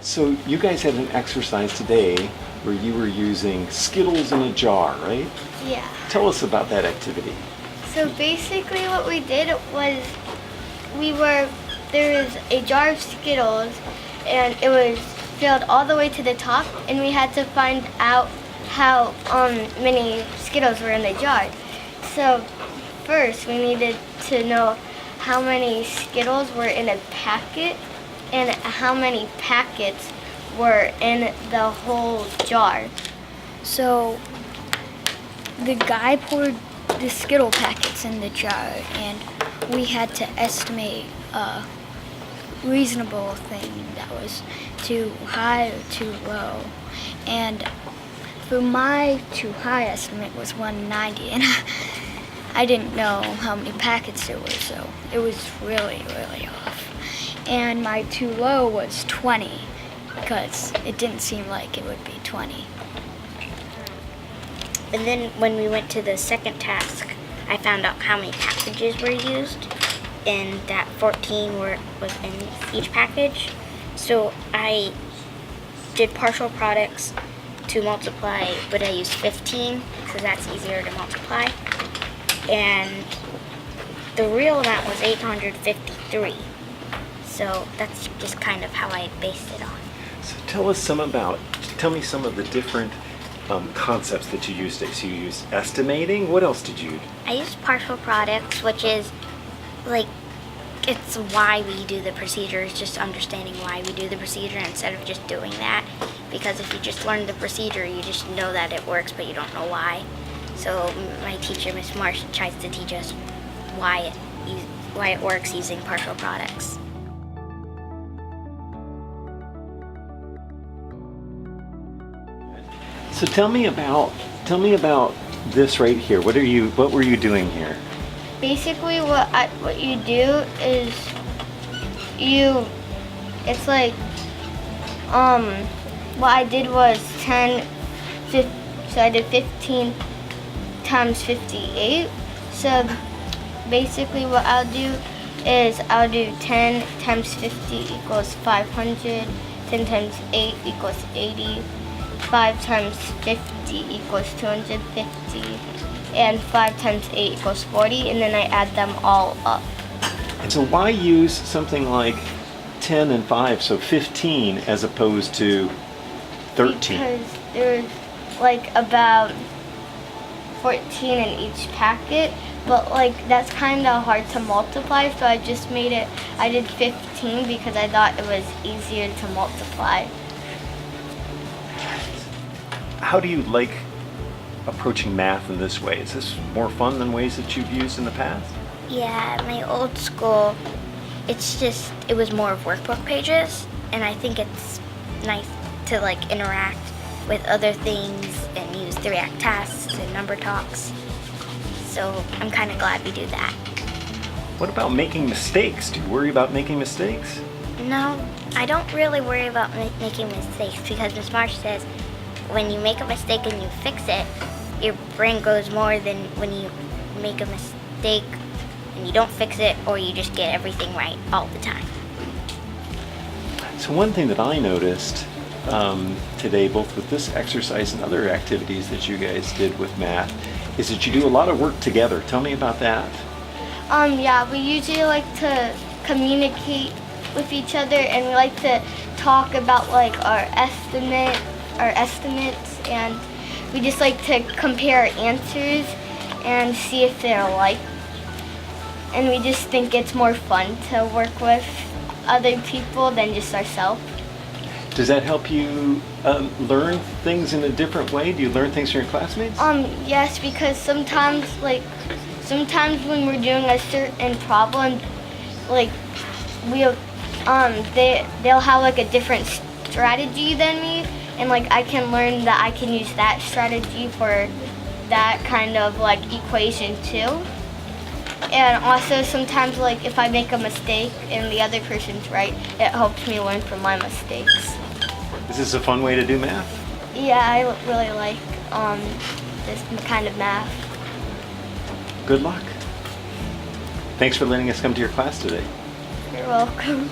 So you guys had an exercise today where you were using Skittles in a jar, right? Yeah. Tell us about that activity. So basically what we did was there was a jar of Skittles and it was filled all the way to the top, and we had to find out how many Skittles were in the jar. So first we needed to know how many Skittles were in a packet and how many packets were in the whole jar. So the guy poured the Skittle packets in the jar, and we had to estimate a reasonable thing that was too high or too low. And for my too high estimate was 190, and I didn't know how many packets there were, so it was really, really off. And my too low was 20, because it didn't seem like it would be 20. And then when we went to the second task, I found out how many packages were used, and that 14 was in each package. So I did partial products to multiply, but I used 15 because that's easier to multiply. And the real amount was 853. So that's just kind of how I based it on. So tell me some of the different concepts that you used. So you used estimating. What else did you? I used partial products, which is like, it's why we do the procedure. It's just understanding why we do the procedure instead of just doing that. Because if you just learn the procedure, you just know that it works, but you don't know why. So my teacher, Miss Marsh, tries to teach us why it works using partial products. So tell me about this right here. What were you doing here? Basically what you do is it's like what I did was 10, so I did 15 times 58. So basically what I'll do is I'll do 10 times 50 equals 500, 10 times 8 equals 80, 5 times 50 equals 250, and 5 times 8 equals 40, and then I add them all up. And so why use something like 10 and 5, so 15, as opposed to 13? Because there's like about 14 in each packet, but like that's kind of hard to multiply, so I did 15 because I thought it was easier to multiply. How do you like approaching math in this way? Is this more fun than ways that you've used in the past? Yeah, at my old school, it was more of workbook pages, and I think it's nice to like interact with other things and use the React tasks and number talks. So I'm kind of glad we do that. What about making mistakes? Do you worry about making mistakes? No, I don't really worry about making mistakes because Ms. Marsh says when you make a mistake and you fix it, your brain goes more than when you make a mistake and you don't fix it, or you just get everything right all the time. So one thing that I noticed today, both with this exercise and other activities that you guys did with math, is that you do a lot of work together. Tell me about that. Yeah, we usually like to communicate with each other, and we like to talk about like our estimates, and we just like to compare answers and see if they're alike. And we just think it's more fun to work with other people than just ourselves. Does that help you learn things in a different way? Do you learn things from your classmates? Yes, because sometimes when we're doing a certain problem, like they'll have like a different strategy than me, and like I can learn that I can use that strategy for that kind of like equation too. And also sometimes like if I make a mistake and the other person's right, it helps me learn from my mistakes. Is this a fun way to do math? Yeah, I really like this kind of math. Good luck. Thanks for letting us come to your class today. You're welcome.